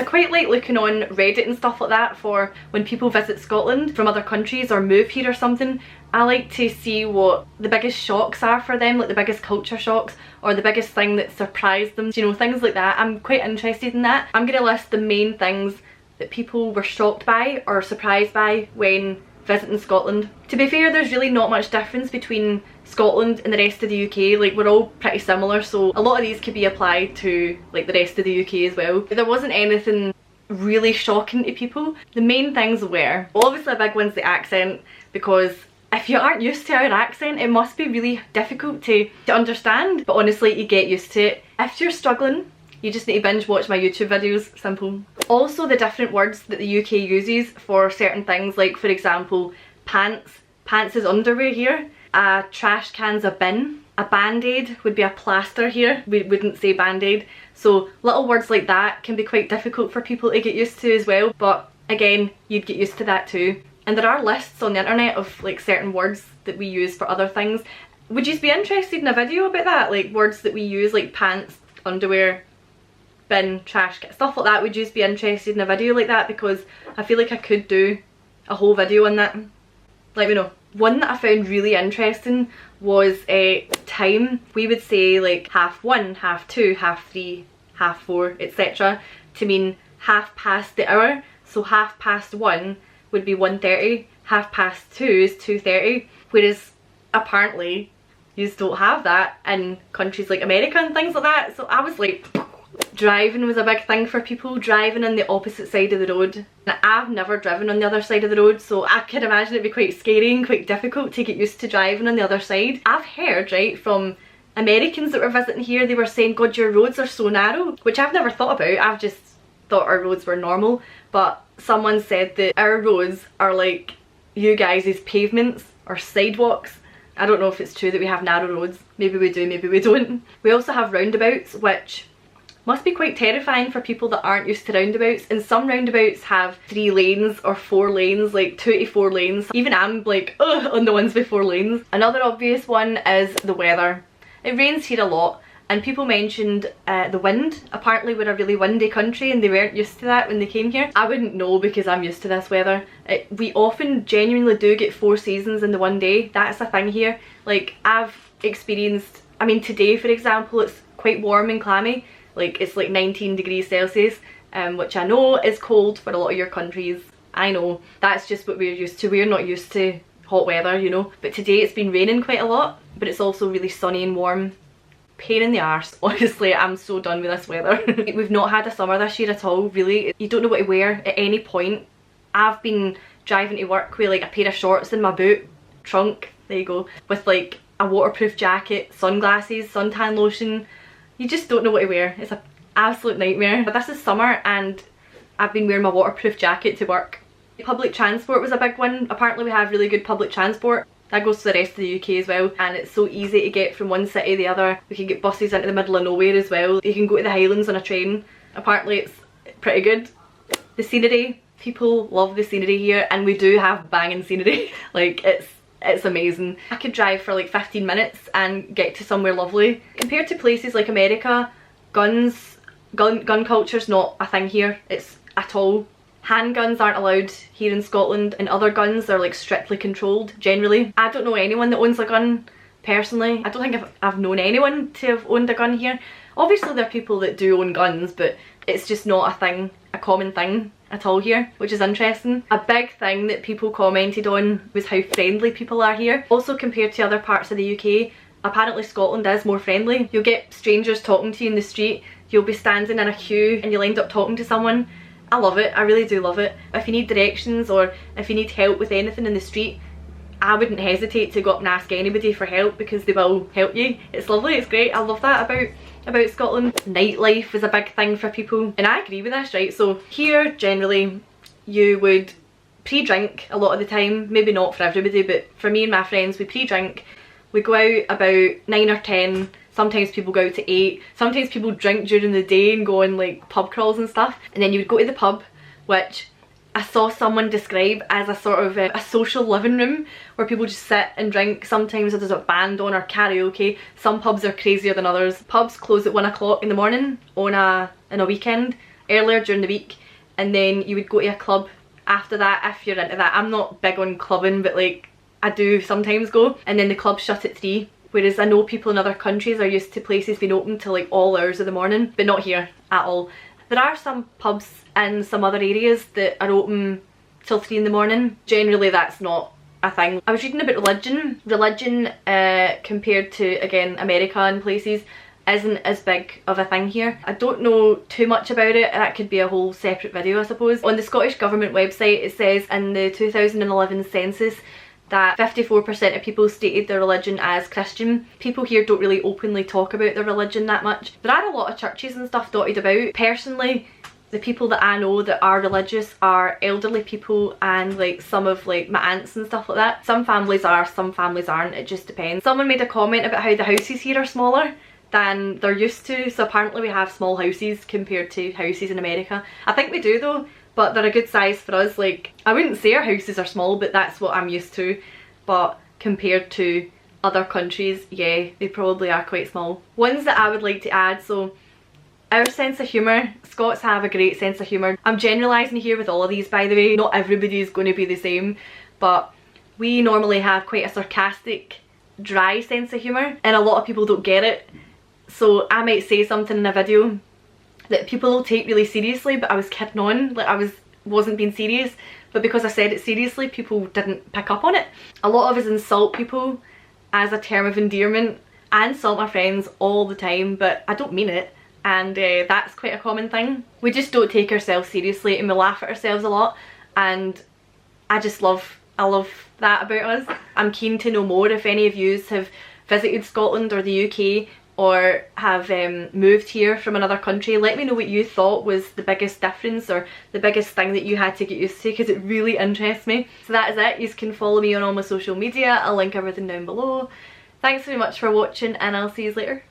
I quite like looking on Reddit and stuff like that for when people visit Scotland from other countries or move here or something. I like to see what the biggest shocks are for them, like the biggest culture shocks or the biggest thing that surprised them, you know, things like that. I'm quite interested in that. I'm gonna list the main things that people were shocked by or surprised by when visiting Scotland. To be fair, there's really not much difference between Scotland and the rest of the UK. Like, we're all pretty similar, so a lot of these could be applied to like the rest of the UK as well. There wasn't anything really shocking to people. The main things were, obviously a big one's the accent, because if you aren't used to our accent, it must be really difficult to understand, but honestly you get used to it. If you're struggling, you just need to binge watch my YouTube videos, simple. Also the different words that the UK uses for certain things, like for example, pants. Pants is underwear here. A trash can's a bin. A band-aid would be a plaster here. We wouldn't say band-aid. So little words like that can be quite difficult for people to get used to as well, but again, you'd get used to that too. And there are lists on the internet of like certain words that we use for other things. Would you be interested in a video about that? Like words that we use, like pants, underwear, bin, trash, stuff like that. Would you be interested in a video like that? Because I feel like I could do a whole video on that. Let me know. One that I found really interesting was time. We would say like 1:30, 2:30, 3:30, 4:30, etc. to mean half past the hour. So 1:30 would be 1:30, 2:30 is 2:30, whereas apparently you don't have that in countries like America and things like that. So I was like, driving was a big thing for people, driving on the opposite side of the road. Now, I've never driven on the other side of the road, so I can imagine it'd be quite scary and quite difficult to get used to driving on the other side. I've heard, right, from Americans that were visiting here, they were saying, God, your roads are so narrow, which I've never thought about. I've just thought our roads were normal, but someone said that our roads are like you guys' pavements or sidewalks. I don't know if it's true that we have narrow roads. Maybe we do, maybe we don't. We also have roundabouts, which must be quite terrifying for people that aren't used to roundabouts. And some roundabouts have 3 lanes or 4 lanes, like 2 to 4 lanes. Even I'm like, ugh, on the ones with 4 lanes. Another obvious one is the weather. It rains here a lot. And people mentioned the wind. Apparently we're a really windy country and they weren't used to that when they came here. I wouldn't know because I'm used to this weather. We often genuinely do get 4 seasons in the one day. That's a thing here. Like, I've experienced, I mean today for example, it's quite warm and clammy. Like, it's like 19 degrees Celsius, which I know is cold for a lot of your countries. I know. That's just what we're used to. We're not used to hot weather, you know. But today it's been raining quite a lot, but it's also really sunny and warm. Pain in the arse. Honestly, I'm so done with this weather. We've not had a summer this year at all, really. You don't know what to wear at any point. I've been driving to work with like a pair of shorts in my boot trunk, there you go, with like a waterproof jacket, sunglasses, suntan lotion. You just don't know what to wear. It's an absolute nightmare. But this is summer and I've been wearing my waterproof jacket to work. Public transport was a big one. Apparently we have really good public transport. That goes to the rest of the UK as well, and it's so easy to get from one city to the other. We can get buses into the middle of nowhere as well. You can go to the Highlands on a train. Apparently it's pretty good. The scenery, people love the scenery here, and we do have banging scenery. Like, it's amazing. I could drive for like 15 minutes and get to somewhere lovely. Compared to places like America, gun culture's not a thing here. It's at all. Handguns aren't allowed here in Scotland, and other guns are like strictly controlled generally. I don't know anyone that owns a gun personally. I don't think I've known anyone to have owned a gun here. Obviously there are people that do own guns, but it's just not a thing, a common thing at all here, which is interesting. A big thing that people commented on was how friendly people are here. Also, compared to other parts of the UK, apparently Scotland is more friendly. You'll get strangers talking to you in the street, you'll be standing in a queue and you'll end up talking to someone. I love it, I really do love it. If you need directions or if you need help with anything in the street, I wouldn't hesitate to go up and ask anybody for help because they will help you. It's lovely, it's great, I love that about Scotland. Nightlife is a big thing for people, and I agree with this, right? So here generally you would pre-drink a lot of the time. Maybe not for everybody, but for me and my friends, we pre-drink. We go out about 9 or 10. Sometimes people go out to 8. Sometimes people drink during the day and go on like pub crawls and stuff. And then you would go to the pub, which I saw someone describe as a sort of a social living room where people just sit and drink. Sometimes there's a band on or karaoke. Some pubs are crazier than others. Pubs close at 1 o'clock in the morning on a weekend. earlier during the week, and then you would go to a club after that if you're into that. I'm not big on clubbing, but like I do sometimes go, and then the club shut at 3. Whereas I know people in other countries are used to places being open till like all hours of the morning, but not here at all. There are some pubs in some other areas that are open till 3 in the morning. Generally that's not a thing. I was reading about religion. Religion compared to, again, America and places isn't as big of a thing here. I don't know too much about it. That could be a whole separate video, I suppose. On the Scottish Government website it says in the 2011 census that 54% of people stated their religion as Christian. People here don't really openly talk about their religion that much. There are a lot of churches and stuff dotted about. Personally, the people that I know that are religious are elderly people and like some of like my aunts and stuff like that. Some families are, some families aren't, it just depends. Someone made a comment about how the houses here are smaller than they're used to, so apparently we have small houses compared to houses in America. I think we do though, but they're a good size for us. Like, I wouldn't say our houses are small, but that's what I'm used to. But compared to other countries, yeah, they probably are quite small. Ones that I would like to add, so our sense of humour. Scots have a great sense of humour. I'm generalising here with all of these, by the way. Not everybody is going to be the same, but we normally have quite a sarcastic, dry sense of humour, and a lot of people don't get it. So I might say something in a video that people will take really seriously, but I was kidding on, like I wasn't being serious, but because I said it seriously, people didn't pick up on it. A lot of us insult people as a term of endearment. I insult my friends all the time, but I don't mean it, and that's quite a common thing. We just don't take ourselves seriously and we laugh at ourselves a lot, and I love that about us. I'm keen to know more if any of yous have visited Scotland or the UK or have moved here from another country. Let me know what you thought was the biggest difference or the biggest thing that you had to get used to, because it really interests me. So that is it. You can follow me on all my social media. I'll link everything down below. Thanks very much for watching, and I'll see you later.